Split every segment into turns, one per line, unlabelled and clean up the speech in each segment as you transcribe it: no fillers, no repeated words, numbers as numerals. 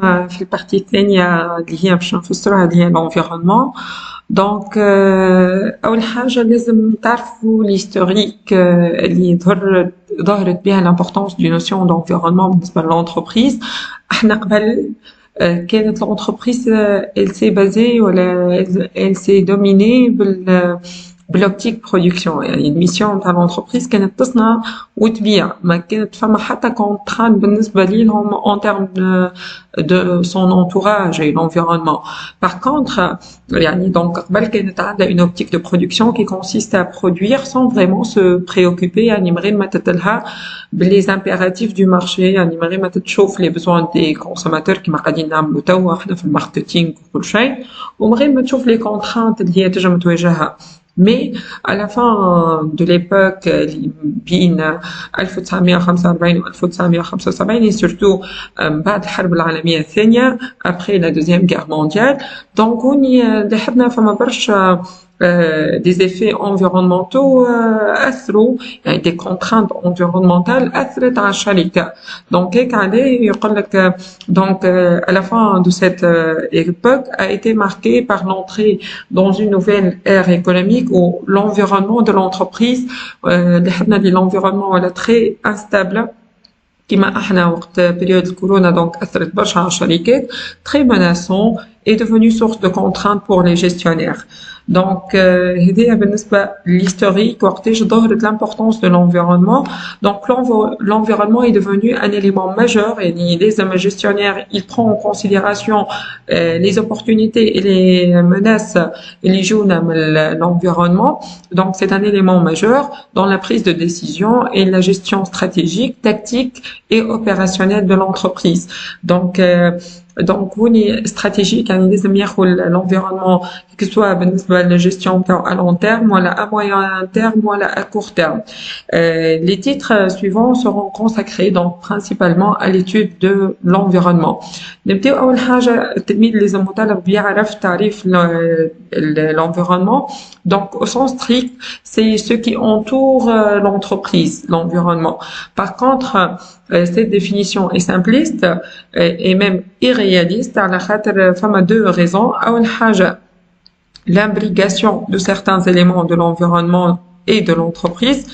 في البارتي الثانية اللي هي باش نفسروها اللي هي الانفيرونمون. دونك أول حاجة لازم تعرفوا l'historique اللي ظهرت بها l'importance du notion d'environnement بالنسبة للانتربريز. احنا قبل كانت l'entreprise elle s'est basée ولا elle s'est dominée بالoptique production. يعني الميسيون تاع l'entreprise كانت تصنع وتبيع، ما كانت فما حتى contrainte بالنسبة ليهم en termes de son entourage et l'environnement. Par contre, يعني donc قبل كانت عندها une optique de production qui consiste à produire sans vraiment se préoccuper يعني من غير ما تتلها باللي impératifs du marché، يعني من غير ما تشوف les besoins des consommateurs كما قاعدين نعملوا توا احنا في الماركتينغ وكل شيء، ومن غير ما تشوف les contraintes اللي هي تنجم تواجهها. Mais à la fin de l'époque بين 1945 و 1975 et surtout بعد الحرب العالمية الثانية après la deuxième guerre mondiale، donc وني لاحظنا فما برشا des effets environnementaux أثروا، يعني des contraintes environnementales أثرت على الشركة. donc هيك عليه يقول لك donc à la fin de cette époque a été marquée par l'entrée dans une nouvelle ère économique où l'environnement de l'entreprise اللي حدنا l'environnement ولا très instable كما احنا وقت période الكورونا donc أثرت برشا على الشركات، très menaçant est devenu source de contraintes pour les gestionnaires. Donc هذه بالنسبة l'historique وقتاش ظهرت l'importance de l'environnement. Donc l'environnement est devenu un élément majeur et les gestionnaires il prend en considération les opportunités et les menaces اللي جونا من l'environnement. Donc c'est un élément majeur dans la prise de décision et la gestion stratégique, tactique et opérationnelle de l'entreprise. Donc وني stratégique يعني لازم ياخذ l'environnement que soit بالنسبة للgestion à long terme ولا à moyen terme ولا à court terme. Les titres suivants seront consacrés donc principalement à l'étude de l'environnement. نبداو أول حاجة التلميذ لازم مطالب يعرف تعريف l'environnement. Donc au sens strict c'est ce qui entoure l'entreprise, l'environnement. Par contre cette définition est simpliste et même irréaliste على خاطر فما deux raisons. أول حاجة l'imbrication de certains éléments de l'environnement et de l'entreprise.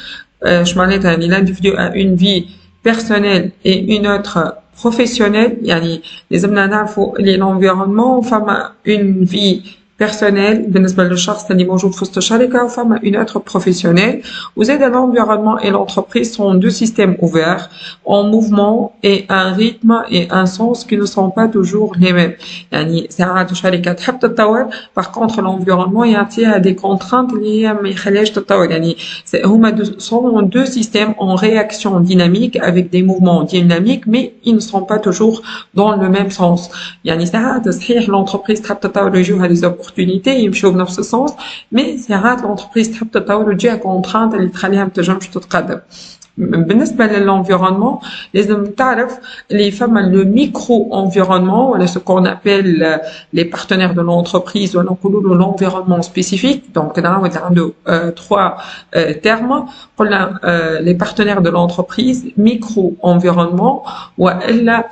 Je معناتها l'individu a une vie personnelle et une autre professionnelle. يعني لازمنا نعرفوا l'environnement فما une vie personnel بالنسبة للشخص اللي موجود في وسط الشركة وفما une autre professionnelle. وزاد l'environnement et l'entreprise sont deux systèmes ouverts en mouvement et un rythme et un sens qui ne sont pas toujours les mêmes. يعني ساعات الشركة تحب تتطور par contre l'environnement يعطيها des contraintes اللي هي ما يخليهاش تتطور. يعني هما sont deux systèmes en réaction dynamique avec des mouvements dynamiques mais ils ne sont pas toujours dans le même sens. يعني ساعات صحيح l'entreprise تحب تتطور ويجوها des opportunités يمشوا بنفس السنس، مي ساعات l'entreprise تحب تطور وتجيها كونترانت اللي تخليها ما تنجمش تتقدم. بالنسبة للenvironnement لازم تعرف اللي فما le micro-environnement ولا ce qu'on appelle les partenaires de l'entreprise ولا نقولوا له l'environnement spécifique. donc نعاود عنده trois termes. قلنا les partenaires de l'entreprise, micro-environnement وإلا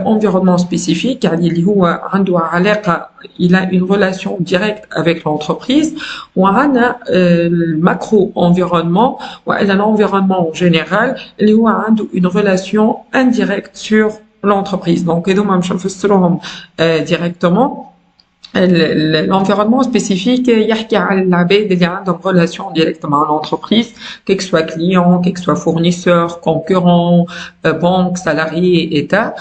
environnement spécifique يعني اللي هو عنده علاقة il a une relation directe avec l'entreprise. وعندنا macro-environnement وإلا l'environnement en général اللي هو عنده une relation indirecte sur l'entreprise. donc هذوما مش نفسروهم directement. L'environnement spécifique يحكي على العباد اللي عندهم relation directe مع l'entreprise, quel que soit client, quel que soit fournisseur, concurrent, banque, salarié, état.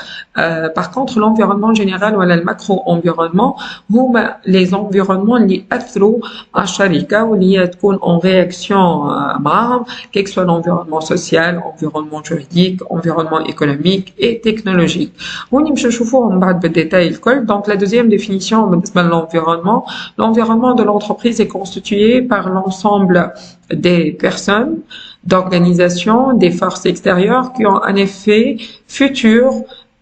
Par contre l'environnement général ولا الماكرو-environnement هما les environnements اللي أثروا على الشركة واللي هي تكون en réaction معهم, quel que soit l'environnement social, environnement juridique, environnement économique et technologique. هوني مش نشوفوهم بعد بالديتاي الكل. donc la deuxième définition بالنسبة l'environnement de l'entreprise est constitué par l'ensemble des personnes, d'organisations, des forces extérieures qui ont un effet futur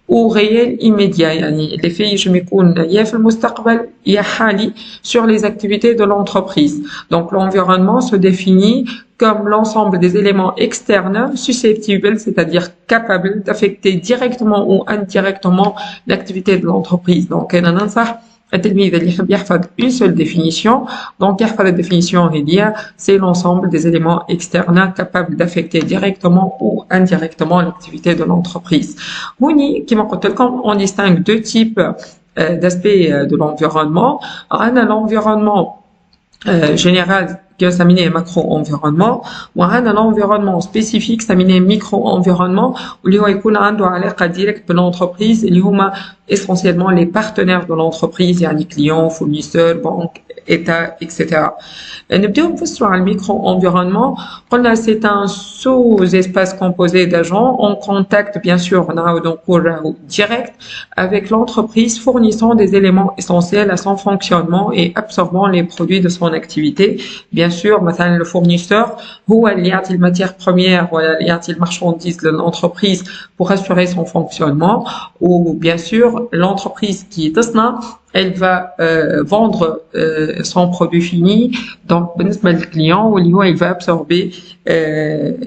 ou réel immédiat. يعني l'effet يجم يكون يا في المستقبل يا حالي sur les activités de l'entreprise. donc l'environnement se définit comme l'ensemble des éléments externes susceptibles, c'est-à-dire capables d'affecter directement ou indirectement l'activité de l'entreprise. Donc, أنا ننصح التلميذ اللي يحب يحفظ une seule définition. Donc, يحفظ الديفينيسيون هي c'est l'ensemble des éléments externes capables d'affecter directement ou indirectement l'activité de l'entreprise. هوني كما قلت لكم on distingue deux types d'aspects de l'environnement. عندنا l'environnement général كنسميه macro-environnement وعندنا l'environnement spécifique سميناه micro-environnement واللي هو يكون عنده علاقة ديريكت بالentreprise اللي هما essentiellement les partenaires de l'entreprise يعني clients, fournisseurs, banques, État, etc. نبداو نفسروا على الميكرو-environnement. قلنا c'est un sous-espace composé d'agents en contact bien sûr نعاودو نقولو direct avec l'entreprise fournissant des éléments essentiels à son fonctionnement et absorbant les produits de son activité. Bien sûr, مثلا le fournisseur هو اللي يعطي الماتير première ولا اللي يعطي المارشانديز للentreprise pour assurer son fonctionnement ou bien sûr l'entreprise qui تصنع elle va vendre son produit fini. Donc بالنسبة للclient واللي هو il va absorber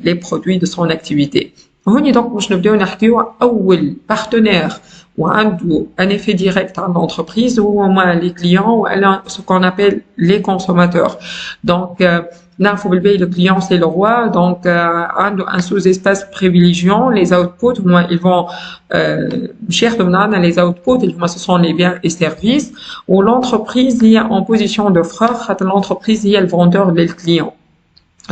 les produits de son activité. هوني donc باش نبداو نحكيو أول partenaire وعنده un effet direct à l'entreprise هما les clients ou ce qu'on appelle les consommateurs. Donc نعرفوا بالباهي le client c'est le roi. Donc عنده un sous-espace privilégiant les outputs هما ils vont ياخذوا من عندنا les outputs اللي هما ce sont les biens et services و l'entreprise هي en position de frère خاطر l'entreprise هي le vendeur لل client.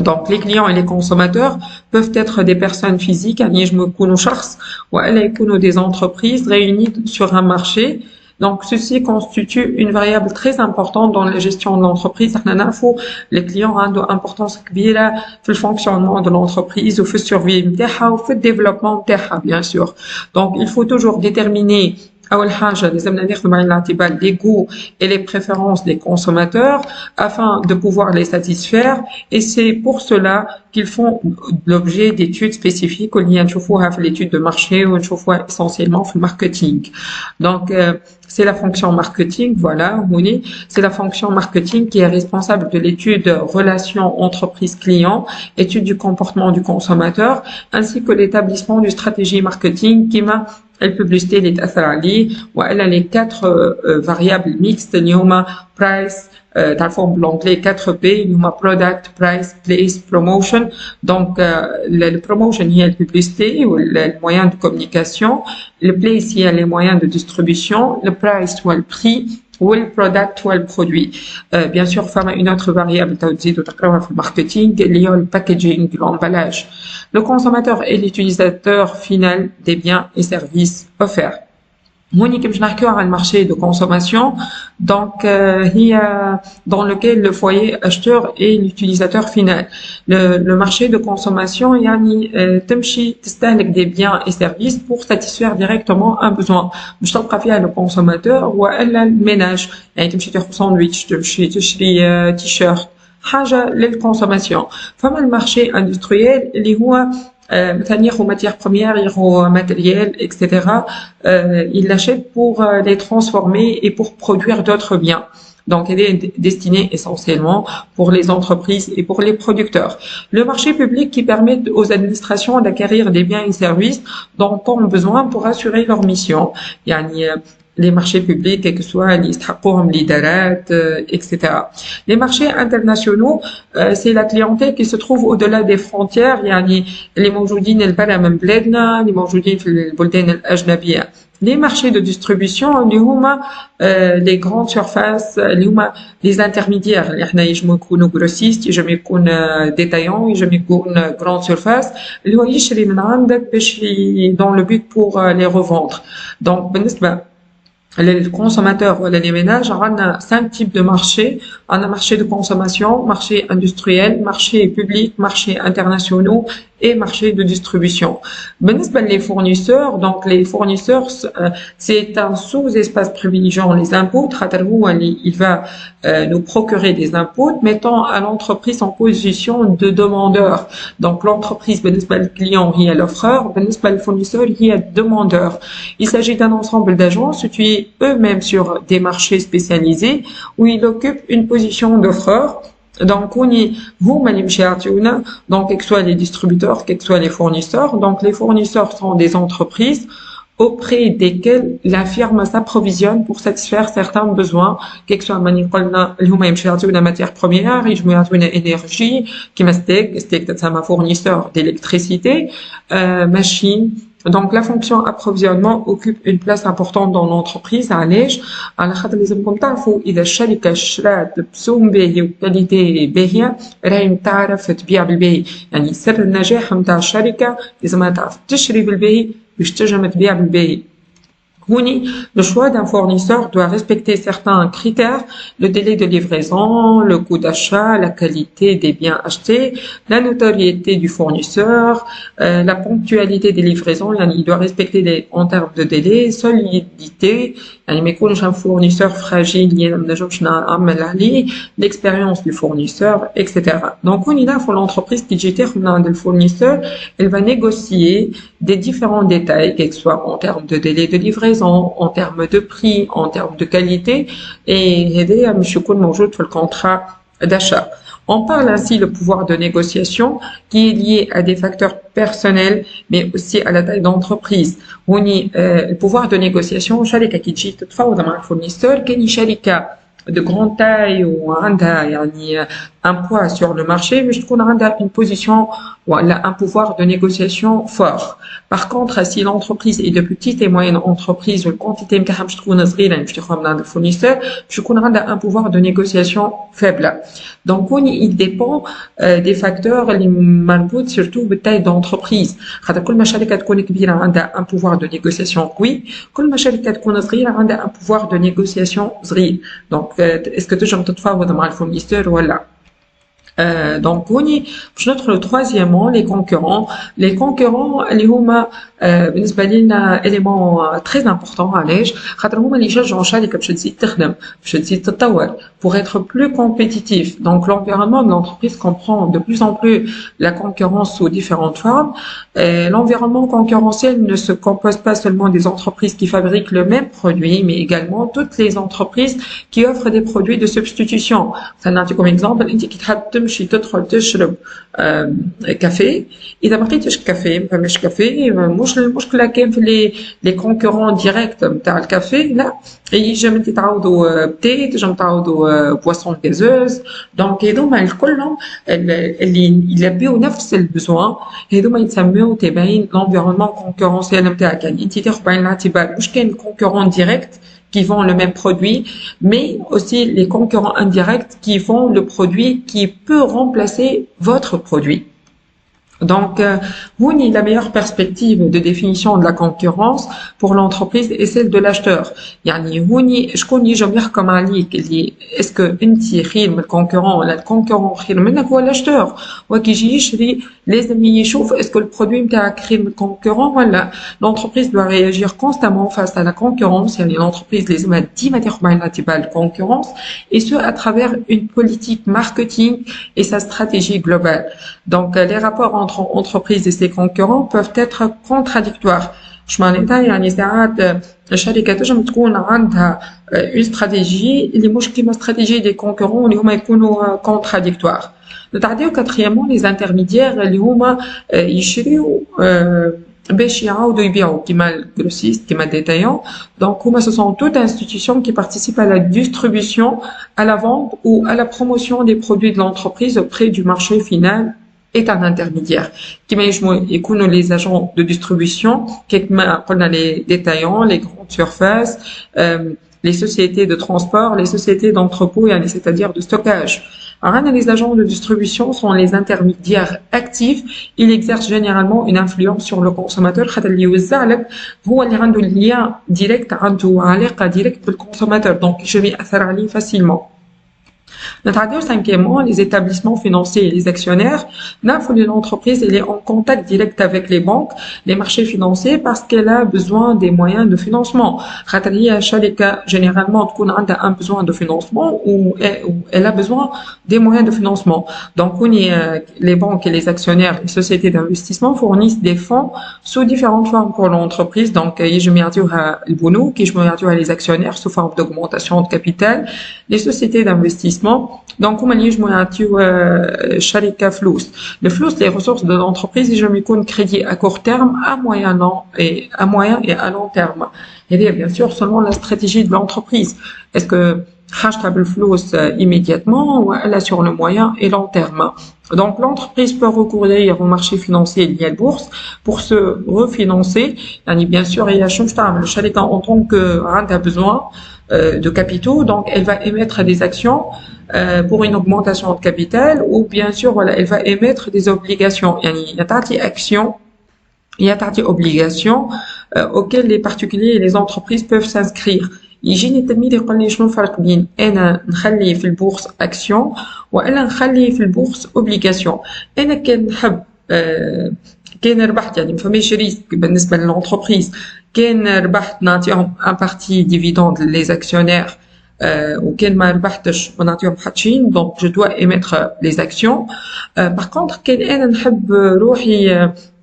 Donc les clients et les consommateurs peuvent être des personnes physiques يعني يجمو يكونوا شخص وإلا يكونوا des entreprises réunies sur un marché. Donc ceci constitue une variable très importante dans la gestion de l'entreprise. احنا نعرفوا les clients عندهم importance كبيرة في le fonctionnement de l'entreprise وفي الsurvie نتاعها وفي le développement نتاعها bien sûr. Donc il faut toujours déterminer أول حاجة لازمنا ناخذ بعين الاعتبار les goûts et les préférences des consommateurs afin de pouvoir les satisfaire et c'est pour cela qu'ils font l'objet d'études spécifiques اللي نشوفوها في l'étude de marché ونشوفوها essentiellement في le marketing. Donc c'est la fonction marketing, voilà, c'est la fonction marketing qui est responsable de l'étude relation entreprise-client, étude du comportement du consommateur, ainsi que l'établissement d'une stratégie marketing qui m'a الببليستي اللي تأثر عليه وإلا les quatre variables mixtes اللي هما price تعرفون بالانجلي 4P اللي هما product, price, place, promotion. Donc le promotion هي الببليستي والmoyen de communication, le place هي les moyens de distribution, le price هو البري والproduct هو البرودوي. Bien sûr فما une autre variable تزيدوا تقراوها في الماركتينغ اللي هو الباكيجينغ l'emballage. Le consommateur est l'utilisateur final des biens et services offerts. هوني كي باش نحكيو على المارشي دو كونسوماسيون دونك هي dans lequel le foyer acheteur est l'utilisateur final. Le marché de consommation يعني تمشي تستهلك des biens et services pour satisfaire directement un besoin. مش تلقى فيها le consommateur وإلا الميناج يعني تمشي تاخذ ساندويتش تمشي تشري تيشيرت حاجة للكونسوماسيون. فما المارشي اندستريال اللي هو مثلا ياخذ matières premières, ياخذ matériel, etc. Il l'achète pour les transformer et pour produire d'autres biens. Donc, elle est destinée essentiellement pour les entreprises et pour les producteurs. Le marché public qui permet aux administrations d'acquérir des biens et services dont ont besoin pour assurer leur mission. يعني les marchés publics, quels que soient les يستحقوهم الإدارات, etc. Les marchés internationaux, c'est la clientèle qui se trouve au-delà des frontières, يعني اللي موجودين البرا من بلادنا, اللي موجودين في البلدان الأجنبية. Les marchés de distribution اللي هما les grandes surfaces اللي هما les intermédiaires اللي احنا يجمو يكونوا grossistes, يجمو يكون détaillants, يجمو يكون grande surface اللي هو يشري من عندك باش dans le but pour les revendre. Donc بالنسبة les consommateurs ou les ménages, on a 5 types de marchés. On a marché de consommation, marché industriel, marché public, marché internationaux et marché de distribution. Les fournisseurs, donc les fournisseurs, c'est un sous-espace privilégiant les inputs. Il va nous procurer des inputs, mettant à l'entreprise en position de demandeur. Donc l'entreprise, le client, il y a l'offreur, le fournisseur, il y a demandeur. Il s'agit d'un ensemble d'agents situés eux-mêmes sur des marchés spécialisés où ils occupent une position d'offreur Donc, donc, quels que soient les distributeurs, quels que soient les fournisseurs. Donc, les fournisseurs sont des entreprises auprès desquelles la firme s'approvisionne pour satisfaire certains besoins, quels que soient la matière première, énergie, qui m'a fournisseur d'électricité, machines. Donc, la fonction approvisionnement occupe une place importante dans l'entreprise. علاش؟ على خاطر لازمكم تعرفوا إذا الشركة شرات بسوم باهي وكاليتي باهية راهي تعرف تبيع بالباهي، يعني سر النجاح متاع الشركة لازمها تعرف تشري بالباهي باش تنجم تبيع بالباهي. Le choix d'un fournisseur doit respecter certains critères, le délai de livraison, le coût d'achat, la qualité des biens achetés, la notoriété du fournisseur, la ponctualité des livraisons, il doit respecter en termes de délai, solidité, mais un fournisseur fragile, l'expérience du fournisseur, etc. Donc, on y a pour l'entreprise qui détermine le fournisseur, elle va négocier des différents détails, quels que soient en termes de délai de livraison, en termes de prix, en termes de qualité, et aider à monsieur Koul موجود في le contrat d'achat. On parle ainsi le pouvoir de négociation qui est lié à des facteurs personnels, mais aussi à la taille d'entreprise. On y le pouvoir de négociation, شركة qui تجي تتفاوض مع الفورنيسور كاين شركة de grande taille ou un poids sur le marché, mais je trouve une position ou un pouvoir de négociation fort. Par contre, si l'entreprise est de petite et moyenne entreprise, ou la quantité je trouve le fournisseur, je trouve un pouvoir de négociation faible. Donc, il dépend des facteurs les marbout surtout de taille d'entreprise. كل ما شركة تكون كبيرة عندها un pouvoir de négociation قوي، كل ما شركة تكون صغيرة عندها un pouvoir de négociation صغير. Donc, est-ce que تنجم تتفاوض مع الفورنيسور ولا؟ Donc, je note le troisièmement, les concurrents. Les concurrents, اللي هما بالنسبة لنا élément très important علاش؟ خاطر هما اللي يشجعوا الشركة باش تزيد تخدم، باش تزيد تتطور pour être plus compétitif. Donc, l'environnement de l'entreprise comprend de plus en plus la concurrence sous différentes formes. L'environnement concurrentiel ne se compose pas seulement des entreprises qui fabriquent le même produit, mais également toutes les entreprises qui offrent des produits de substitution. Ça n'a comme exemple, انت كي تحب تمشي تدخل تشرب كافي، إذا ما لقيتش كافي ما فماش كافي، مش المشكلة كان في لي كونكورون ديريكت نتاع الكافي، لا يجم انت تعوضوا بتي، تنجم تعوضوا بواسون غازوز. دونك هذوما الكلهم اللي يلبيو نفس البزوان، هذوما يتسموا تابعين l'environnement concurrentiel نتاعك. يعني انت تاخذ بعين الاعتبار مش كاين كونكورون ديريكت qui vendent le même produit, mais aussi les concurrents indirects qui vendent le produit qui peut remplacer votre produit. Donc, la meilleure perspective de définition de la concurrence pour l'entreprise est celle de l'acheteur. يعني شكون يجي يحكم عليك اللي est-ce que انت خير من الكونكورون ولا الكونكورون خير منك هو l'acheteur. وكي يجي يشري لازم يشوف est-ce que le produit نتاعك خير من الكونكورون ولا. L'entreprise doit réagir constamment face à la concurrence. يعني l'entreprise لازمها ديما تاخذ بعين الاعتبار الكونكورونس et ce à travers une politique marketing et sa stratégie globale. Donc, les rapports entre entreprises et ses concurrents peuvent être contradictoires. Je m'en étais يعني ساعات الشركة تنجم تكون عندها une stratégie اللي مش كيما stratégie des concurrents اللي هما يكونوا contradictoires. نتعديو quatrièmement les intermédiaires اللي هما يشريو باش يعاودوا يبيعوا كيما الجروسيست كيما الديتايون. Donc هما ce sont toutes institutions qui participent à la distribution, à la vente ou à la promotion des produits de l'entreprise auprès du marché final est un intermédiaire. كما يكونوا les agents de distribution, كما قلنا les détaillants, les grandes surfaces, les sociétés de transport, les sociétés d'entrepôt, c'est-à-dire de stockage. Alors, les agents de distribution sont les intermédiaires actifs. Ils exercent généralement une influence sur le consommateur. اللي يوزع لك هو اللي عنده lien direct، عنده علاقة direct بالconsommateur. Donc, je vais يأثر عليه facilement. Notre cinquièmement, les établissements financiers et les actionnaires. L'entreprise elle est en contact direct avec les banques, les marchés financiers parce qu'elle a besoin des moyens de financement. Généralement, a un besoin de financement ou elle a besoin des moyens de financement. Donc, les banques et les actionnaires, les sociétés d'investissement fournissent des fonds sous différentes formes pour l'entreprise. Donc, je me les actionnaires sous forme d'augmentation de capital, les sociétés d'investissement d'investissement. Donc هما اللي يجموا يعطيو الشركة فلوس. Les ressources de l'entreprise يجم يكون crédit à court terme, à moyen et à long terme. Et bien sûr selon la stratégie de l'entreprise. Est-ce que حاجتها بالفلوس immédiatement ou elle a sur le moyen et long terme. Donc l'entreprise peut recourir au marché financier lié à la bourse pour se refinancer. Yani bien sûr il y a شنو تعمل الشركة en tant que عندها besoin de capitaux, donc elle va émettre des actions pour une augmentation de capital, ou bien sûr voilà elle va émettre des obligations. Yani il y a des actions, il y a des obligations auxquelles les particuliers et les entreprises peuvent s'inscrire. يجيني التلميذ يقول لي شنو الفرق بين انا نخلي في البورصه اكسيون وانا نخلي في البورصه اوبليغاسيون. انا كان نحب كان ربحت يعني ما فماش ريسك بالنسبه للانتربريز، كان ربحت نعطيهم ان بارتي ديفيدوند لي اكسيونير وكان ما ربحتش ما نعطيهم حتشين، دونك جو دوا ايميتر لي اكسيون. باغ كونطخ كان انا نحب روحي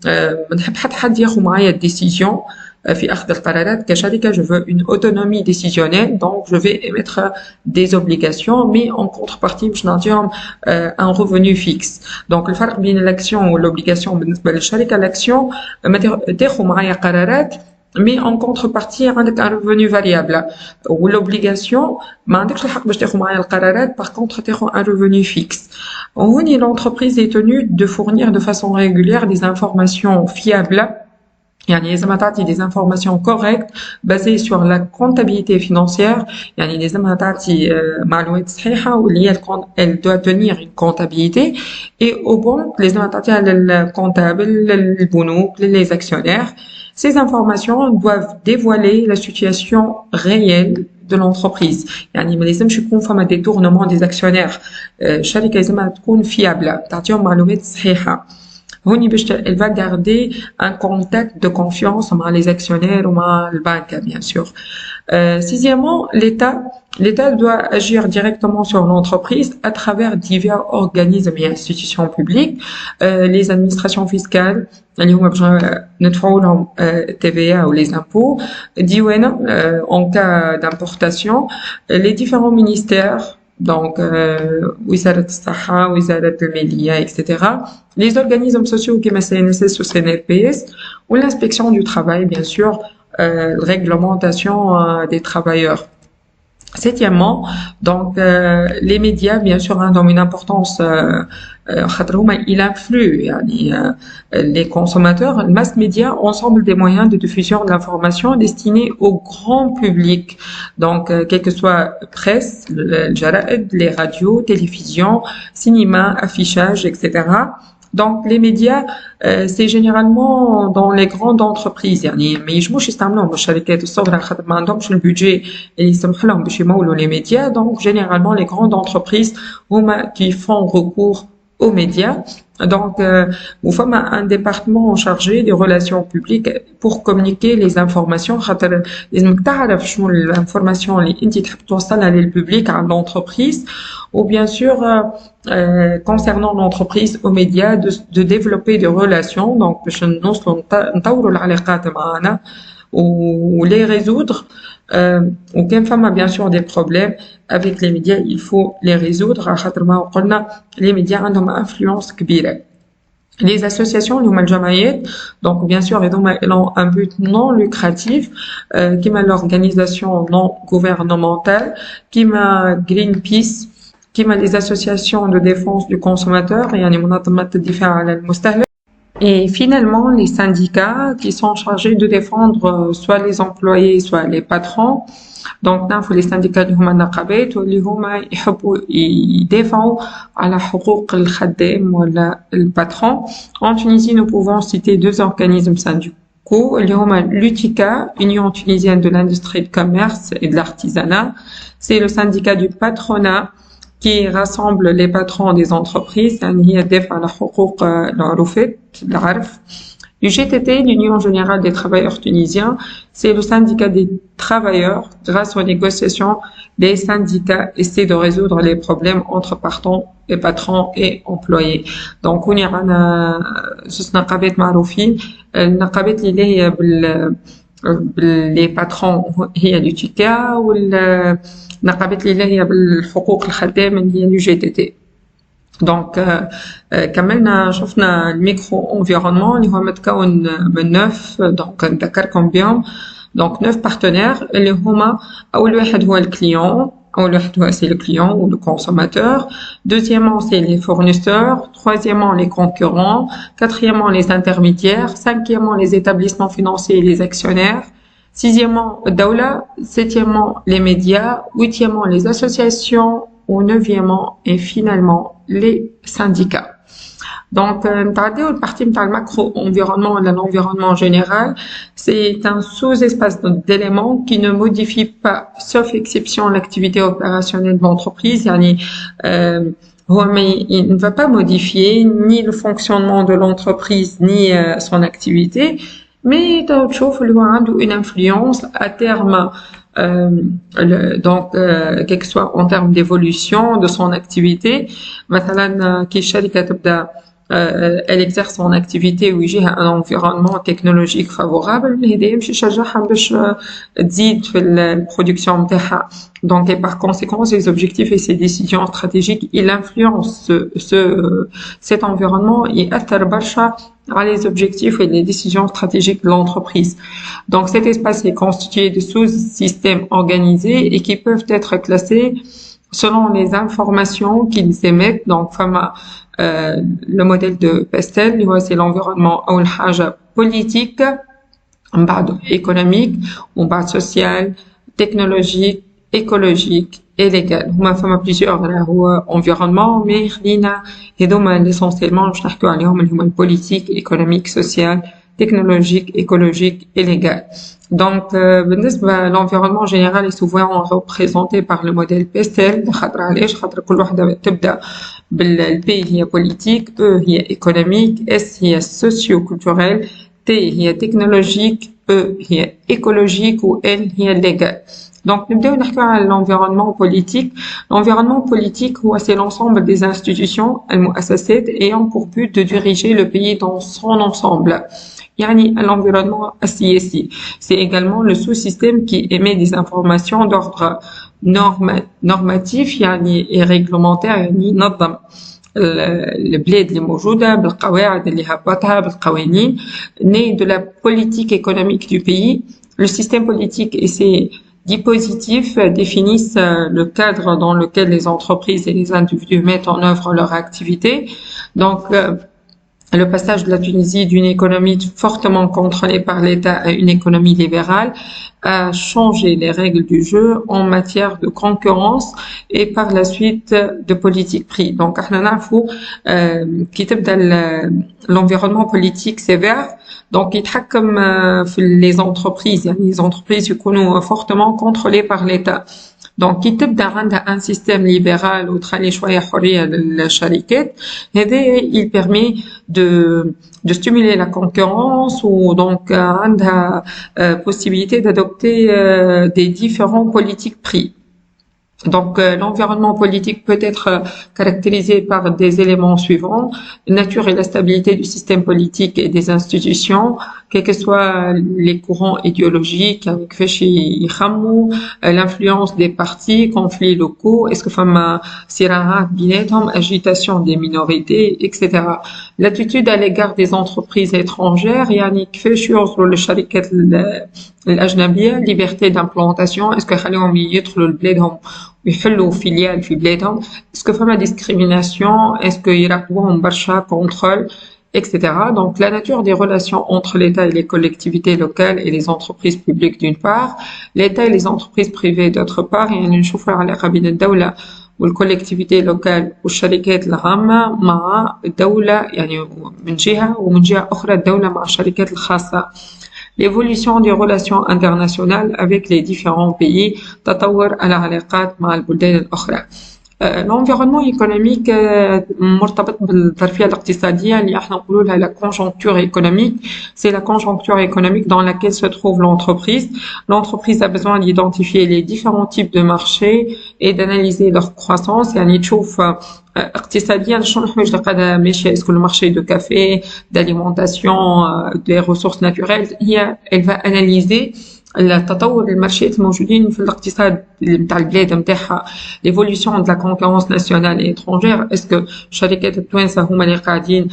ما نحب حد ياخذ معايا الديسيزيون في أخذ القرارات كشركة. je veux une autonomie décisionnelle, donc je vais émettre des obligations mais en contrepartie باش نعطيهم un revenu fixe. donc الفرق بين الاكسيون والobligation بالنسبة للشركة، الاكسيون تاخذ معايا قرارات mais en contrepartie عندك un revenu variable، والobligation ما عندكش الحق باش تاخذ معايا القرارات، par contre تاخذ un revenu fixe. هوني l'entreprise est tenue de fournir de façon régulière des informations fiables. يعني لازم تعطي des informations correctes basées sur la comptabilité financière. يعني لازم تعطي معلومات صحيحة واللي هي elle doit tenir une comptabilité. et au banque لازم تعطيها للcomptable للبنوك للي actionnaires. Ces informations doivent dévoiler la situation réelle de l'entreprise. يعني ما لازمش يكون فما détournement des actionnaires. الشركة لازم تكون fiable، تعطيهم معلومات صحيحة. هوني باش elle va garder un contact de confiance مع les actionnaires ومع البنك bien sûr. Sixièmement, l'État doit agir directement sur l'entreprise à travers divers organismes et institutions publiques, les administrations fiscales اللي هما باش ندفعوا لهم TVA ou les impôts, ديوانة en cas d'importation, les différents ministères donc وزارة الصحة وزارة المالية etc. les organismes sociaux comme CNSS ou CNRPS ou l'inspection du travail bien sûr, la réglementation des travailleurs. Septièmement, donc les médias bien sûr ont une importance il influe les consommateurs. Le mass média ensemble des moyens de diffusion de l'information destinés au grand public, donc quelle que soit presse, les radios, télévision, cinéma, affichage etc. Donc les médias c'est généralement dans les grandes entreprises. يعني ما يجموش يستعملوهم الشركات الصغرى خاطر ما عندهمش البودجي اللي يسمح لهم باش يمولوا les médias. Donc généralement les grandes entreprises هما qui font recours aux médias. Donc nous sommes un département chargé des relations publiques pour communiquer les informations. خاطر لازمك تعرف شنو الانفورماسيون اللي انت تحب توصلها للبوبليك على l'entreprise. Ou bien sûr concernant l'entreprise aux médias de développer des relations, donc باش نوصلوا نطوروا العلاقات معنا ou les résoudre. ou كان فما bien sûr des problèmes avec les médias il faut les résoudre خاطر ما قلنا les médias عندهم influence كبيرة. Les associations اللي هما الجمعيات donc bien sûr ils ont un but non lucratif كيما l'organisation non gouvernementale كيما Greenpeace كيما les associations de défense du consommateur يعني منظمات الدفاع على المستهلك. Et finalement, les syndicats qui sont chargés de défendre soit les employés, soit les patrons. Donc, نعرفوا les syndicats اللي هما النقابات واللي هما يحبوا يدافعوا على حقوق الخدام ولا الباترون. En Tunisie, nous pouvons citer deux organismes syndicaux اللي هما l'UTICA, Union tunisienne de l'industrie de commerce et de l'artisanat. C'est le syndicat du patronat qui rassemble les patrons des entreprises. يعني هي تدافع على حقوق العروفات العرف. UGTT, l'Union générale des travailleurs tunisiens, c'est le syndicat des travailleurs. Grâce aux négociations, les syndicats essaient de résoudre les problèmes entre patrons et employés. Donc, on y a نقابات معروفين. النقابات اللي هي les patrons هي l'UTICA نقابة اللي هي بالحقوق الخدام اللي هي UGTT. دونك كملنا شفنا الميكرو انفيرونمون اللي هو متكون من 9 دونك نذكركم بهم. دونك 9 بارتنير اللي هما اول واحد هو الكليون. أول واحد هو c'est le client ou le consommateur. Deuxièmement, c'est les fournisseurs. Troisièmement, les concurrents. Quatrièmement, les intermédiaires. Cinquièmement, les établissements financiers et les actionnaires. Sixièmement, الدولة. Septièmement, les médias. Huitièmement, les associations. Ou neuvièmement, et finalement, les syndicats. Donc, نتعداو البارتي نتاع الماكرو environnement ولا l'environnement général. C'est un sous-espace d'éléments qui ne modifie pas, sauf exception, l'activité opérationnelle de l'entreprise. يعني il ne va pas modifier ni le fonctionnement de l'entreprise ni son activité, mais تشوف اللي هو عنده une influence à terme. Donc quel que soit en termes d'évolution de son activité. مثلا كي الشركة تبدأ elle exerce son activité ويجيها un environnement technologique favorable, هذا يمشي يشجعها باش تزيد في البرودكسيون نتاعها. Donc et par conséquent ses objectifs et ses décisions stratégiques il influence cet environnement يأثر برشا على les objectifs et les décisions stratégiques de l'entreprise. Donc cet espace est constitué de sous-systèmes organisés et qui peuvent être classés selon les informations qu'ils émettent. Donc le modèle de Pestel, c'est l'environnement أول حاجة politique, من بعد économique, ومن بعد social, technologique, écologique et légal. هما plusieurs هو environnement, mais خلينا هذوما essentiellement باش نحكيو عليهم اللي هما politique, économique, social, technologique, écologique et légal. Donc بالنسبة l'environnement général est souvent représenté par le modèle Pestel. خاطر علاش؟ خاطر كل وحدة تبدأ بالبي هي politique, E هي économique, S هي socio-culturel, T هي technologique, E هي écologique ou L هي légal. Donc نبداو نحكيو على l'environnement politique. L'environnement politique c'est l'ensemble des institutions المؤسسات ayant pour but de diriger le pays dans son ensemble. يعني l'environnement السياسي. C'est également le sous-système qui émet des informations d'ordre normatif يعني et réglementaire يعني ينظم البلاد اللي موجودة بالقواعد اللي هبطها بالقوانين. Né de la politique économique du pays, le système politique et ses dispositifs définissent le cadre dans lequel les entreprises et les individus mettent en œuvre leur activité. Donc le passage de la Tunisie d'une économie fortement contrôlée par l'État à une économie libérale a changé les règles du jeu en matière de concurrence et par la suite de politique prix. Donc, احنا نعرفوا كي تبدأ l'environnement politique sévère, donc يتحكم في les entreprises. يعني les entreprises يكونوا fortement contrôlées par l'État. Donc كي تبدا عندها un système libéral وتخلي شويه حريه للشركات, هذا il permet de stimuler la concurrence ou donc عندها possibilité d'adopter des différents politiques prix. Donc l'environnement politique peut être caractérisé par des éléments suivants: nature et la stabilité du système politique et des institutions, quels que soient les courants idéologiques, l'influence des partis, conflits locaux, est-ce que فما صراعات بيناتهم, agitation des minorités, etc. L'attitude à l'égard des entreprises étrangères, يعني كيفاش يوصلوا للشركات الأجنبية, liberté d'implantation, est-ce que خليهم يدخلوا لبلادهم ويحلوا فيليال في بلادهم, est-ce que فما discrimination, est-ce que يراقبوهم برشا, contrôle, etc. Donc la nature des relations entre l'État et les collectivités locales et les entreprises publiques d'une part, l'État et les entreprises privées d'autre part. يعني نشوفوا العلاقة بين الدولة والكولكتيفيتي لوكال والشركات العامة مع الدولة, يعني من جهة, ومن جهة أخرى الدولة مع الشركات الخاصة. L'évolution des relations internationales avec les différents pays, تطور العلاقات مع البلدان الأخرى. L'environnement économique مرتبط بالظرفية الاقتصادية اللي احنا نقولوا لها la conjoncture économique. C'est la conjoncture économique dans laquelle se trouve l'entreprise. L'entreprise a besoin d'identifier les différents types de marchés et d'analyser leur croissance. يعني تشوف اقتصاديا شنو الحوايج اللي قاعدة ماشية, est-ce que le marché de café, d'alimentation, des ressources naturelles, elle va analyser التطور المارشات الموجودين في الاقتصاد نتاع البلاد نتاعها، l'évolution de la concurrence nationale et étrangère. اسكو الشركات التوانسه هما اللي قاعدين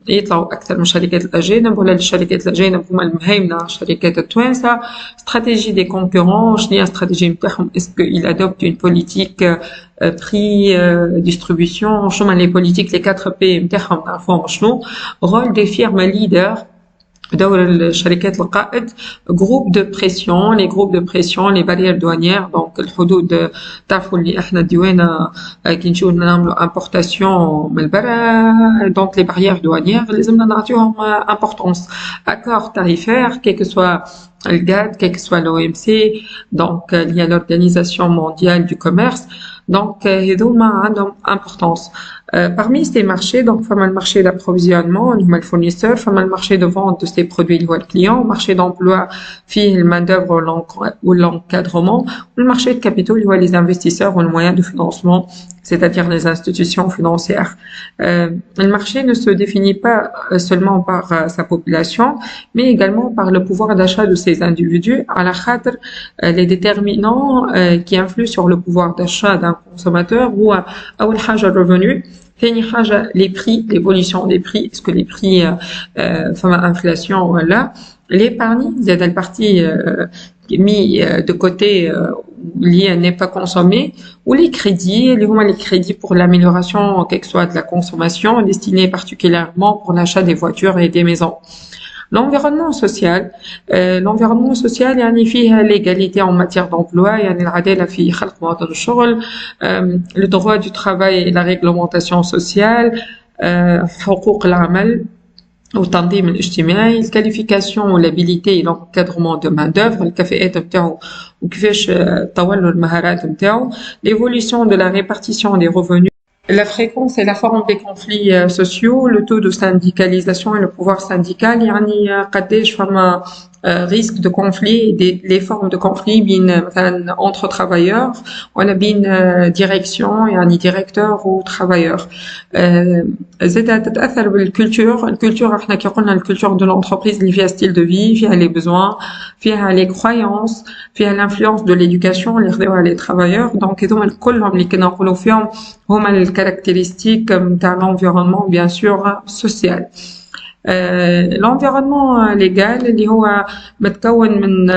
يطلعوا اكثر من الشركات الاجانب، ولا الشركات الاجانب هما المهيمنه على الشركات التوانسه؟ استراتيجي دي كونكورون، شنو هي الاستراتيجي نتاعهم؟ اسكو il adopte une politique prix distribution، شنو هما les politiques les 4 P نتاعهم نعرفوهم شنو؟ rôle des firmes leaders، دور الشركات القائد، جروب دو بريسيون، لي جروب دو بريسيون، لي بارير دوانيير، دونك الحدود تعرفوا اللي احنا الديوانه كي نجيو نعملوا امبورتاسيون من برا، دونك لي بارير دوانيير لازمنا نعطيوهم امبورطونس. اكور تاريفير كي سوا الجاد كي سوا l'OMC، دونك اللي هي l'Organisation mondiale du commerce، donc هذوما عندهم importance. Parmi ces marchés, donc فما le marché d'approvisionnement اللي هما الفورنيسور، فما le marché de vente de ces produits اللي هو الكليون، marché d'emploi فيه المان دوفر و l'encadrement، و le marché de capitaux اللي هو les investisseurs ou le moyen de financement، c'est-à-dire les institutions financières. Le marché ne se définit pas seulement par sa population, mais également par le pouvoir d'achat de ces individus. À la khâtre, les déterminants qui influent sur le pouvoir d'achat d'un consommateur ou أول حاجة le revenu، ثاني حاجة les prix، l'évolution des prix، est-ce que les prix فما inflation ولا l'épargne، زاد الpartie mis de côté lié n'est pas consommé، ou les crédits اللي هما les crédits pour l'amélioration quelle que soit de la consommation destinés particulièrement pour l'achat des voitures et des maisons. L'environnement social، l'environnement social يعني فيها l'égalité en matière d'emploi، يعني العدالة في خلق مواطن الشغل، le droit du travail et la réglementation sociale، حقوق العمل والتنظيم الاجتماعي، الكاليفيكاسيون والابيليتي l'encadrement de main d'œuvre، الكفاءات نتاعو وكيفاش طوروا المهارات نتاعو، l'évolution de la répartition des revenus، la fréquence et la forme des conflits sociaux، le taux de syndicalisation et le pouvoir syndical، يعني قداش فما risque de conflit et les formes de conflit بين مثلا entre travailleurs ولا بين direction يعني directeur و travailleur. زاد تتأثر بالكولتور، الكولتور احنا كي قلنا الكولتور de l'entreprise اللي فيها ستيل دو في، فيها les besoins، فيها les croyances، فيها l'influence de l'éducation اللي خذوها les travailleurs. donc هذوما كلهم اللي كنا نقولوا فيهم هما الكاركتيرستيك نتاع l'environnement bien sûr social. l'environnement légal اللي هو متكون من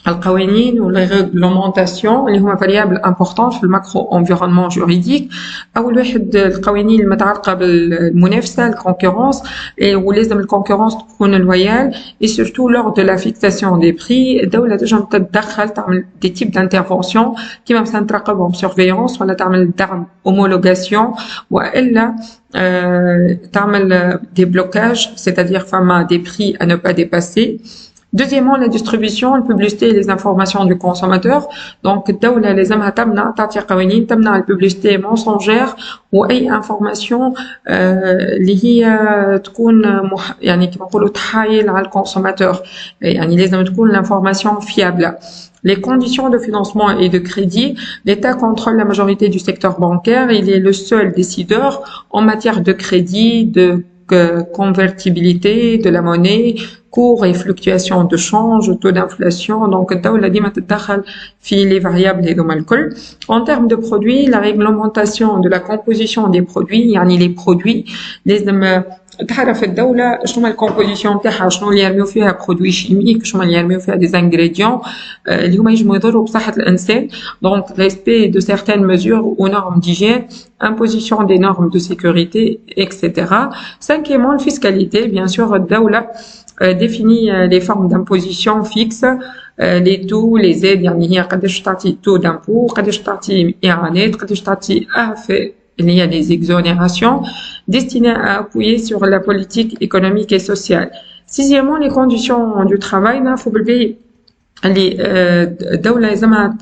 القوانين ولا réglementation اللي هما variable importante في الماكرو environnement juridique. أول واحد القوانين المتعلقة بالمنافسة الكونكورونس، ولازم الكونكورونس تكون لويال، et surtout lors de la fixation des prix الدولة تنجم تتدخل تعمل des types d'intervention كيما مثلا تراقبهم surveillance ولا تعمل دعم homologation، وإلا تعمل des blocages c'est-à-dire فما des prix à ne pas dépasser. Deuxièmement, la distribution, la publicité et les informations du consommateur. Donc, الدولة لازمها تمنع تعطي قوانين تمنع الببليستي mensongère وأي information اللي هي تكون يعني كما نقولوا تحايل على الكونسوماتور، يعني لازم تكون l'information fiable. Les conditions de financement et de crédit, l'État contrôle la majorité du secteur bancaire, il est le seul décideur en matière de crédit, de convertibilité de la monnaie, cours et fluctuations de change, taux d'inflation. donc الدولة ديما تتدخل في les variables هذوما الكل. En termes de produits, la réglementation de la composition des produits، يعني les produits لازم تعرف الدولة شنو الكومبوزيسيون نتاعها، شنو اللي يرميو فيها برودوي شيميك، شنو اللي يرميو فيها des ingrédients اللي هما يجموا يضروا بصحة الإنسان. donc respect de certaines mesures ou normes d'hygiène، imposition des normes de sécurité etc. Cinquièmement, la fiscalité، bien sûr الدولة définit les formes d'imposition fixes، les taux les aides، يعني هي قداش تعطي taux d'impôt، قداش تعطي إعانات، قداش تعطي أعفاء il y a des exonérations destinées à appuyer sur la politique économique et sociale. Sixièmement, les conditions du travail. نعرفوا بالبي اللي الدولة لازمها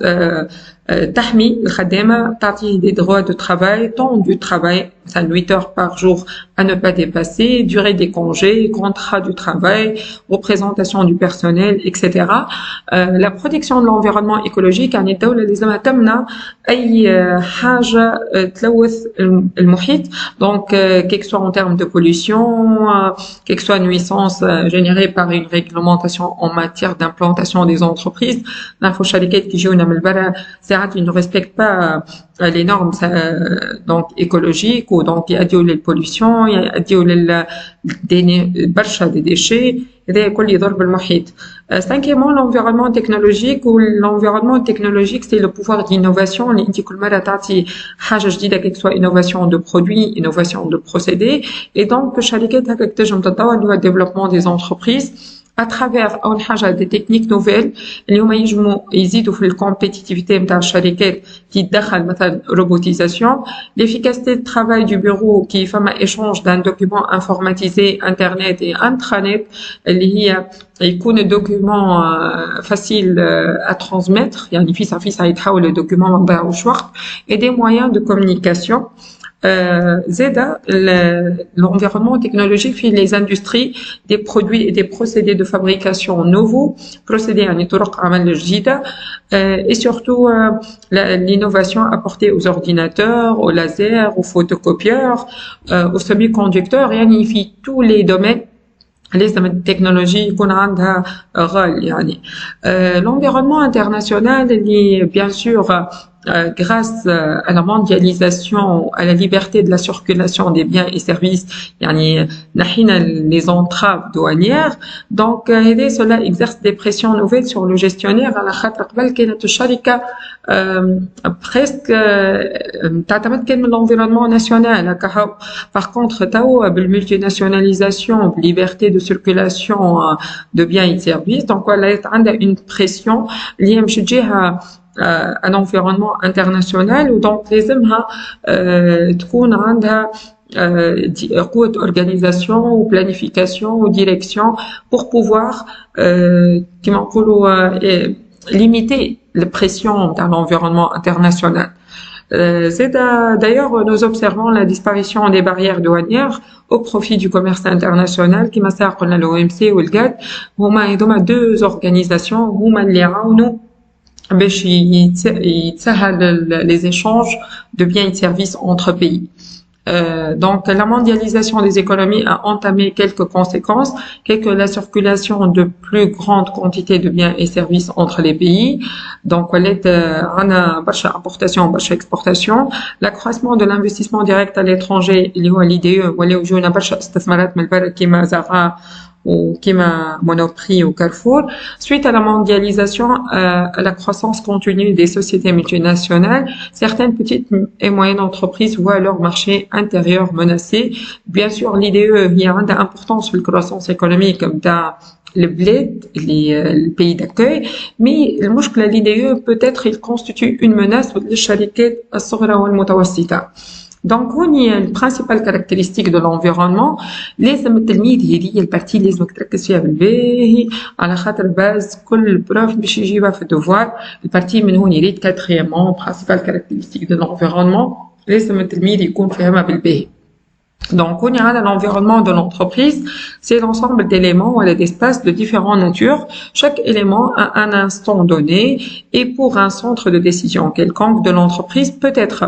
تحمي الخدامة تعطيه des droits de travail, temps du travail, مثلا 8 heures par jour à ne pas dépasser, durée des congés, contrat du travail, représentation du personnel, etc. La protection de l'environnement écologique, يعني الدولة لازمها تمنع أي حاجة تلوث المحيط, donc quel que soit en termes de pollution, quelle que soit nuisance générée par une réglementation en matière d'implantation des entreprises. نعرفوا الشركات كي يجيونا من البرا ساعات ils ne respectent pas les normes donc écologiques ou donc يؤديوا للبوليسيون, يؤديوا برشا des déchets, هذا كل يضر بالمحيط. Cinquièmement, l'environnement technologique, ou l'environnement technologique, c'est le pouvoir d'innovation. اللي انت كل مرة تعطي حاجة جديدة, quelle que soit innovation de produits, innovation de procédés, et donc الشركات هكاك تنجم تتطور اللي هو développement des entreprises à travers أول حاجة des techniques nouvelles اللي هما ينجموا يزيدوا في الكومبيتيتيفيتي نتاع الشركات كي تدخل مثلا robotisation, l'efficacité de travail du bureau كي فما échange d'un document informatisé internet et intranet اللي هي يكون الدوكيومون facile à transmettre, يعني فيسا يتحول الدوكيومون ما نضيعوش وقت, et des moyens de communication. زاد l'environnement technologique في les industries, des produits et des procédés de fabrication nouveaux, procédés يعني طرق عمل جديدة, et surtout l'innovation apportée aux ordinateurs, aux lasers, aux photocopieurs, aux semi-conducteurs, يعني في tous les domaines لازم التكنولوجيا يكون عندها غال يعني. L'environnement international اللي bien sûr grâce à la mondialisation, à la liberté de la circulation des biens et services, يعني نحينا les entraves douanières, donc cela exerce des pressions nouvelles sur le gestionnaire على خاطر قبل كانت الشركة presque تعتمد كان من l'environnement national هكا. Par contre توا بالمultinationalisation, بالliberté de circulation de biens et services, donc ولات عندها une pression اللي هي مش تجيها un environnement international, ou donc لازمها تكون عندها قوة organisation ou planification ou direction pour pouvoir كما نقولوا limiter les pressions dans l'environnement international. D'ailleurs, nous observons la disparition des barrières douanières au profit du commerce international qui m'a قلنا l'OMC ou le GATT. هما deux organisations هما اللي يعاونوا باش يتسهل les échanges de biens et de services entre pays. Donc la mondialisation des économies a entamé quelques conséquences, que la circulation de plus grandes quantités de biens et services entre les pays, donc عندنا برشا importation برشا exportation, l'accroissement de l'investissement direct à l'étranger اللي هو l'IDE ولاو يجونا برشا استثمارات من البلد كيما زارا ou Kima Monoprix ou Carrefour, suite à la mondialisation, à la croissance continue des sociétés multinationales, certaines petites et moyennes entreprises voient leur marché intérieur menacé. Bien sûr, l'IDE il y a une importance sur la croissance économique comme dans le bled, le pays d'accueil, mais le مشكلة l'IDE peut-être il constitue une menace pour les شركات الصغرى والمتوسطة. Donc, on y a une principale caractéristique de l'environnement. لازم التلميذ هذه البارتي لازمك تركز فيها بالباهي على خاطر باز كل بروف باش يجيبها في الدوفوار. البارتي من هون يريد quatrièmement principale caractéristique de l'environnement. لازم التلميذ يكون فاهمها بالباهي. Donc, on y a l'environnement de l'entreprise, c'est l'ensemble d'éléments ou d'espaces de différentes natures. Chaque élément à un instant donné et pour un centre de décision quelconque de l'entreprise peut être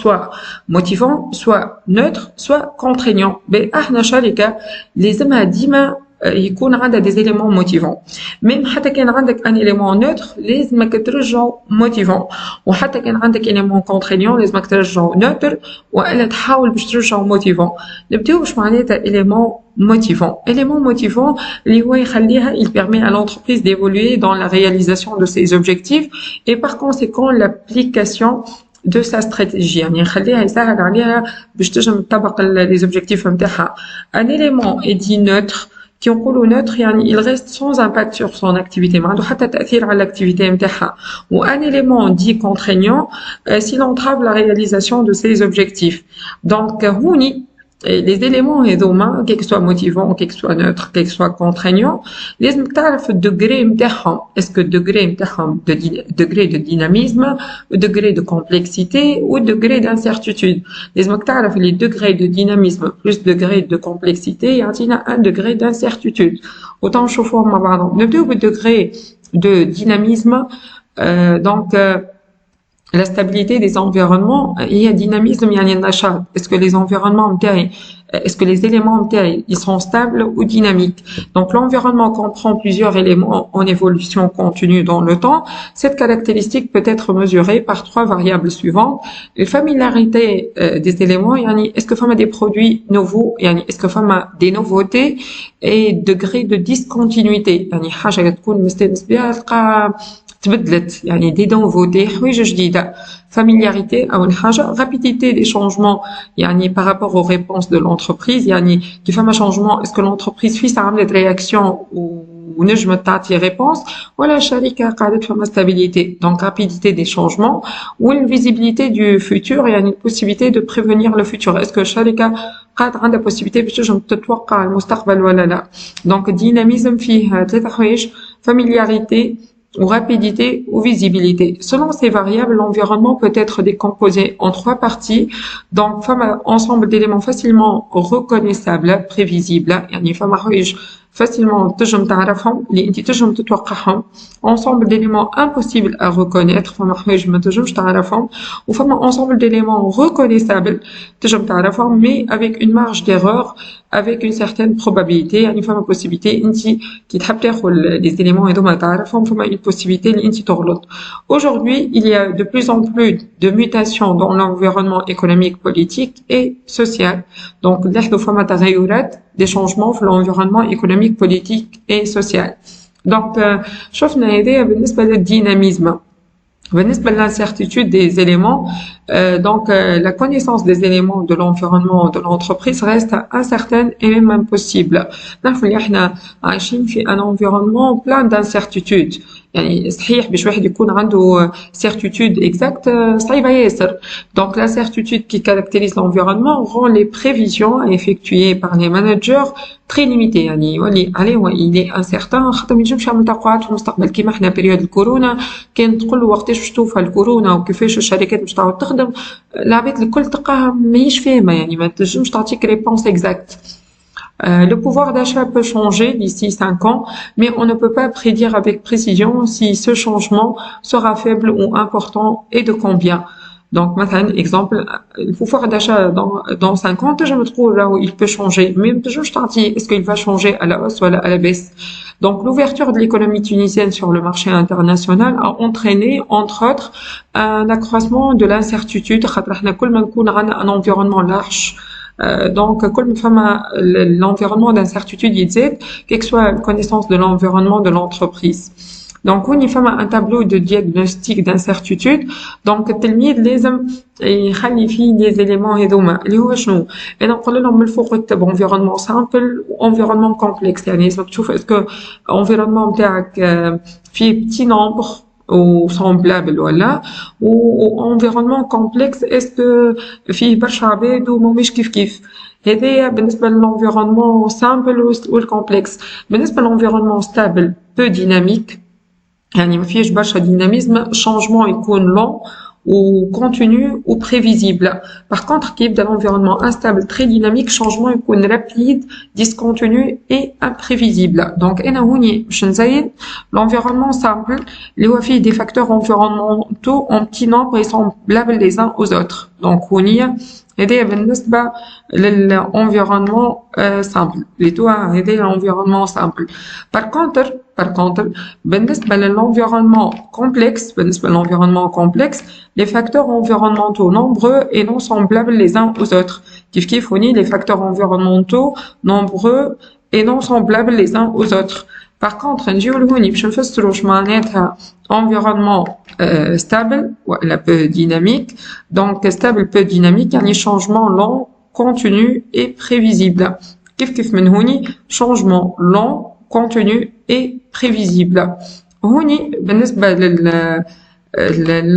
soit motivant, soit neutre, soit contraignant. Mais احنا شركة لازمها ديما يكون عندها des éléments motivants. même حتى كان عندك un élément neutre لازمك ترجعه motivant. وحتى كان عندك élément contraignant لازمك ترجعه neutre وإلا تحاول باش ترجعه motivant. نبداو باش معناتها élément motivant. Élément motivant اللي هو يخليها il permet à l'entreprise d'évoluer dans la réalisation de ses objectifs et par conséquent l'application de sa stratégie, يعني يخليها يسهل عليها باش تنجم تطبق les objectifs نتاعها. Un élément est dit neutre, qui نقولوا neutre يعني il reste sans impact sur son activité, ما عنده حتى تأثير على l'activité نتاعها. و un élément dit contraignant s'il entrave la réalisation de ses objectifs. Donc هوني les éléments هذوما quel que soit motivant, quel que soit neutre, quel que soit contraignant, لازم تعرف الدوغري نتاعهم. Est-ce que الدوغري نتاعهم degré de dynamisme, degré de complexité ou degré d'incertitude. لازمك تعرف les degrés de dynamisme plus degré de complexité يعطينا un degré d'incertitude. Autant نشوفوهم مع بعضهم. نبداو بالdegré de dynamisme. La stabilité des environnements, il y a dynamisme, il y a النشاط. Est-ce que les éléments نتاعي, ils sont stables ou dynamiques? Donc l'environnement comprend plusieurs éléments en évolution continue dans le temps. Cette caractéristique peut être mesurée par 3 variables suivantes. La familiarité des éléments, est-ce que فما des produits nouveaux, est-ce que فما des nouveautés, et degré de discontinuité, حاجة تكون مستانس بها تلقى تبدلت دي nouveautés حوايج جديدة. Familiarité أول حاجة. Rapidité des changements par rapport aux réponses de l'entreprise, كي فما changement, est-ce que l'entreprise فيها عملت réaction ونجمت تعطي réponse ولا الشركة قاعدة فما stabilité. Donc rapidité des changements ou une visibilité du futur, possibilité de prévenir le futur. Est-ce que الشركة قاعدة عندها possibilité باش تنجم تتوقع المستقبل ولا لا. Donc dynamisme فيه 3 حوايج: familiarité ou rapidité ou visibilité. Selon ces variables, l'environnement peut être décomposé en 3 parties. Donc, ensemble d'éléments facilement reconnaissables, prévisibles, فما حوايج facilement تنجم تعرفهم اللي انت تنجم تتوقعهم. Ensemble d'éléments impossibles à reconnaître, فما حوايج ما تنجمش تعرفهم. وفما ensemble d'éléments reconnaissables تنجم تعرفهم mais avec une marge d'erreur, avec une certaine probabilité. فما possibilité انت كي تحب تاخذ les éléments هذوما تعرفهم فما une possibilité اللي انت تغلط. Aujourd'hui, il y a de plus en plus de mutations dans l'environnement économique, politique et social. Donc نلاحظوا فما تغيرات, des changements في l'environnement économique, politique et social. Donc شفنا هذايا بالنسبة للديناميزم. بالنسبة l'incertitude des éléments, la connaissance des éléments de l'environnement de l'entreprise reste incertaine et même impossible. نعرفوا اللي احنا عايشين في un environnement plein d'incertitudes. صحيح باش واحد يكون عنده certitude exacte صعيبة ياسر. Donc l'incertitude qui caractérise l'environnement rend les prévisions effectuées par les managers très limitées. يولي عليه il est incertain خاطر ما ينجمش يعمل توقعات في المستقبل. كيما احنا بريود الكورونا كانت تقول له وقتاش باش توفى الكورونا وكيفاش الشركات باش تعاود تخدم, العباد الكل تلقاها ماهيش فاهمة, ما تنجمش تعطيك réponse exacte. Le pouvoir d'achat peut changer d'ici 5 ans, mais on ne peut pas prédire avec précision si ce changement sera faible ou important et de combien. Donc, مثلا, exemple, le pouvoir d'achat dans 5 ans, je me trouve là où il peut changer. Mais je t'en dis, est-ce qu'il va changer à la hausse ou à la baisse? Donc, l'ouverture de l'économie tunisienne sur le marché international a entraîné, entre autres, un accroissement de l'incertitude. Un environnement large. Donc, comme l'environnement d'incertitude يزيد, quelle que soit la connaissance de l'environnement de l'entreprise. Donc, on y fait un tableau de diagnostic d'incertitude. Donc, التلميذ لازم يخلي فيه des éléments هذوما اللي هو شنو؟ أنا نقول لهم من الفوق تكتب environnement simple ou environnement complexe. لازمك تشوف est-ce que environnement نتاعك فيه petit nombre ou semblable ولا ou environnement complexe est-ce que فيه برشا عباد وماهمش كيف هذايا بالنسبة للenvironnement simple ou complexe. بالنسبة للenvironnement stable peu dynamique, ما فيهش برشا dynamisme, changement يكون lent ou continu ou prévisible. Par contre, qui est dans l'environnement instable, très dynamique, changement يكون rapide, discontinu et imprévisible. Donc, أنا هوني باش نزيد l'environnement simple اللي هو فيه des facteurs environnementaux en petit nombre et semblables les uns aux autres. Donc, هوني هذايا بالنسبة للenvironnement simple. لتوا هذايا l'environnement simple. Par contre, بالنسبة للenvironnement complexe, les facteurs environnementaux nombreux et non semblables les uns aux autres. كيف هوني les facteurs environnementaux nombreux et non semblables les uns aux autres. Par contre, نجيو لهوني باش نفسروا واش معناتها environnement stable ولا peu dynamique. Donc stable peu dynamique يعني changement lent, continu et prévisible. كيف من هوني changement lent, continu et prévisible. هوني بالنسبة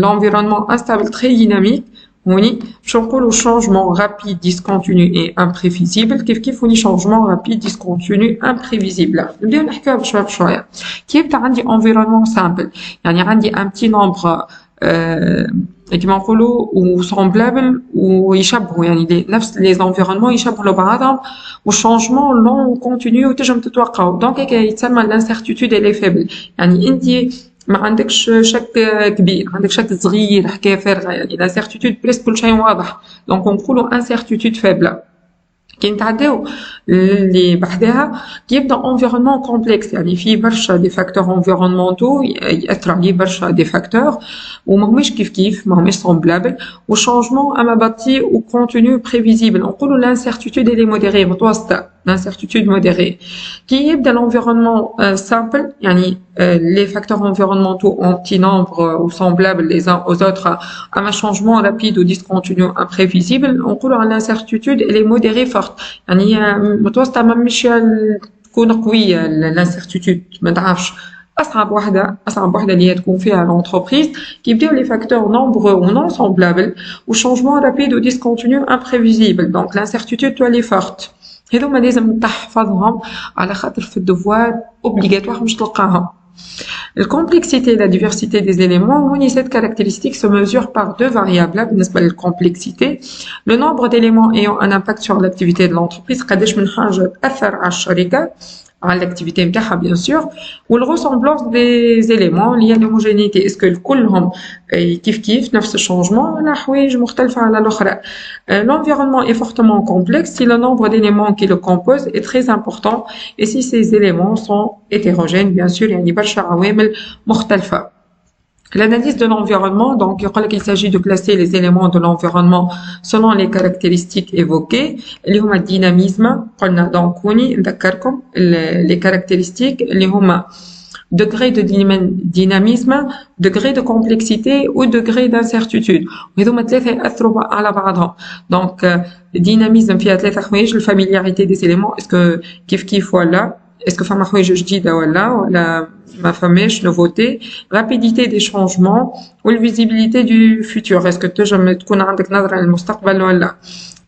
l'environnement instable très dynamique, هوني باش نقولوا changement rapide discontinu et imprévisible كيف هوني changement rapide discontinu imprévisible نبداو نحكيو بشويه بشويه كي يبدا عندي environnement simple يعني عندي un petit nombre كيما نقولوا وسامبلابل ويشبهوا يعني نفس لي زونفيرونمون يشبهوا لبعضهم والشانجمون لون وكونتينيو وتنجم تتوقعوا دونك هيك يتسمى لانسيرتيتود اللي فيبل يعني انت ما عندكش شك كبير عندك شك صغير حكايه فارغه يعني لانسيرتيتود بريسك كل شيء واضح دونك نقولوا انسيرتيتود فيبل كي نتعداو اللي بحداها يبدا انفيرونمون كومبلكس يعني فيه برشا دي فاكتور انفيرونمونتو ياثروا عليه برشا دي فاكتور وماهمش كيف ماهمش سامبلابل والشانجمون اما بطيء وكونتينيو بريفيزيبل نقولوا لانسيرتيتود اللي موديري متوسطه l'incertitude modérée qui est dans l'environnement simple يعني les facteurs environnementaux en petit nombre ou semblables les uns aux autres à un changement rapide ou discontinu imprévisible on parle l'incertitude elle est modérée forte يعني متوسطة مش تكون قوية l'incertitude ما تعرفش أصعب وحدة اللي تكون فيها l'entreprise qui يبداو les facteurs nombreux ou non semblables ou changement rapide ou discontinu imprévisible donc l'incertitude elle est forte هذوما لازم تحفظهم على خاطر في الدفوار obligatoire مش تلقاهم. La complexité et la diversité des éléments, cette caractéristique se mesure par deux variables بالنسبة للcomplexité. Le nombre d'éléments ayant un impact sur l'activité de l'entreprise, قداش من حاجة تأثر على الشركة على l'activité نتاعها bien sûr و ressemblance des éléments اللي هي l'homogénéité est-ce que كلهم كيف نفس الشانجمون ولا حوايج مختلفة على الأخرى l'environnement est fortement complexe si le nombre d'éléments qui le composent est très important et si ces éléments sont hétérogènes bien sûr يعني برشا عوامل مختلفة L'analyse de l'environnement, donc il s'agit de classer les éléments de l'environnement selon les caractéristiques évoquées. اللي هما الديناميزم قلنا donc نذكركم les caractéristiques اللي هما degré de dynamisme, degré de complexité ou degré d'incertitude. وهذوما ثلاثة يأثروا على بعضهم. Donc dynamisme فيها ثلاثة حوايج الفاميلياريتي des éléments est-ce que كيف ولا est-ce que فما حوايج جديدة ولا ما فماش nouveauté rapidité des changements ou la visibilité du futur est-ce que تنجم تكون عندك نظرة للمستقبل ولا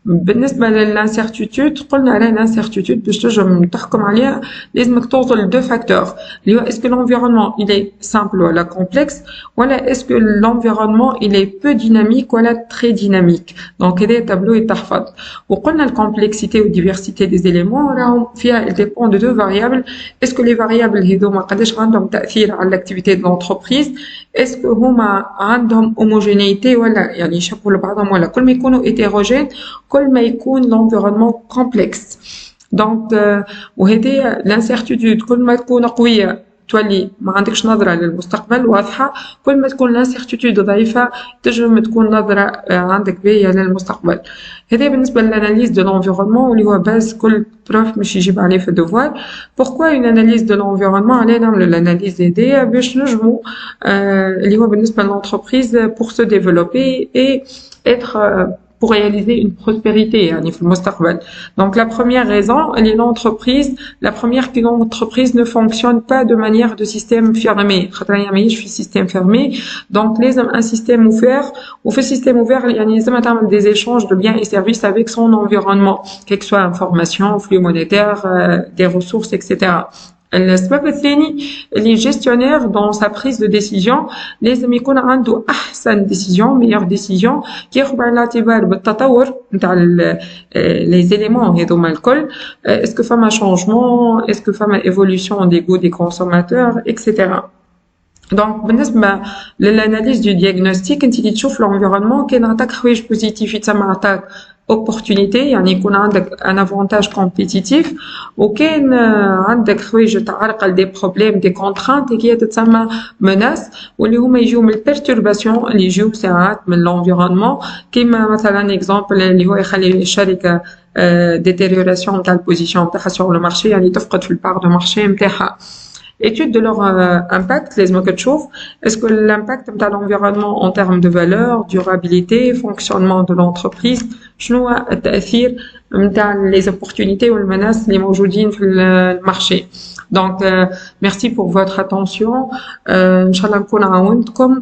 بالنسبة للانسيرتيتود قلنا على الانسيرتيتود باش تنجم تحكم عليها لازمك توصل لدو فاكتور اللي هو est-ce que l'environnement il est simple ولا complexe ولا est-ce que l'environnement il est peu dynamique ولا très dynamique donc هذا التابلو يتحفظ وقلنا الكومبلكسيتي والديفيرسيتي des éléments راهم فيها il dépend de deux variables est-ce que les variables هذوما قداش عندهم تأثير على l'activité de l'entreprise est-ce que هما عندهم homogénéité ولا يعني يشبهوا لبعضهم ولا كل ما يكونوا hétérogènes كل ما يكون l'environnement complexe donc وهذه l'incertitude كل ما تكون قوية تولي ما عندكش نظرة للمستقبل واضحة كل ما تكون l'incertitude ضعيفة تنجم تكون نظرة عندك باهية للمستقبل هذا بالنسبة للاناليز de l'environnement واللي هو باز كل بروف مش يجيب عليه في الدفوار pourquoi une analyse de l'environnement علينا نعملوا l'analyse هذيا باش نجموا اللي هو بالنسبة للentreprise pour se développer et être pour réaliser une prospérité يعني في المستقبل. Donc la première raison, elle est l'entreprise. La première que l'entreprise ne fonctionne pas de manière de système fermé. خاطر يعني في système fermé. Donc لازم un système ouvert. وفي système ouvert يعني لازم تعمل des échanges de biens et services avec son environnement, quelle que soit information, flux monétaire, des ressources, etc. السبب الثاني اللي gestionnaire dans sa prise de décision لازم يكون عنده احسن décision meilleure décision كياخذ بعين الاعتبار بالتطور نتاع les éléments هذوما الكل est-ce que فما changement est-ce que فما évolution des goûts des consommateurs etc. Donc بالنسبة للاناليز du diagnostic انت كي تشوف l'environnement كاين عطاك حوايج بوزيتيف يتسمى عطاك opportunité يعني يكون عندك un avantage compétitif وكان عندك حوايج تعرقل des problèmes des contraintes اللي هي تتسمى menace واللي هما يجيو من البرتورباسيون اللي يجيو ساعات من l'environnement كيما مثلا exemple اللي هو يخلي الشركة détérioration نتاع البوزيشن نتاعها sur le marché يعني تفقد في البار دو مارشي نتاعها étude de leur impact لازمك تشوف est-ce que l'impact نتاع l'environnement en termes de valeur durabilité fonctionnement de l'entreprise شنو هو التأثير نتاع les opportunités والمناس اللي موجودين في المارشي donc merci pour votre attention ان شاء الله نكون عاونتكم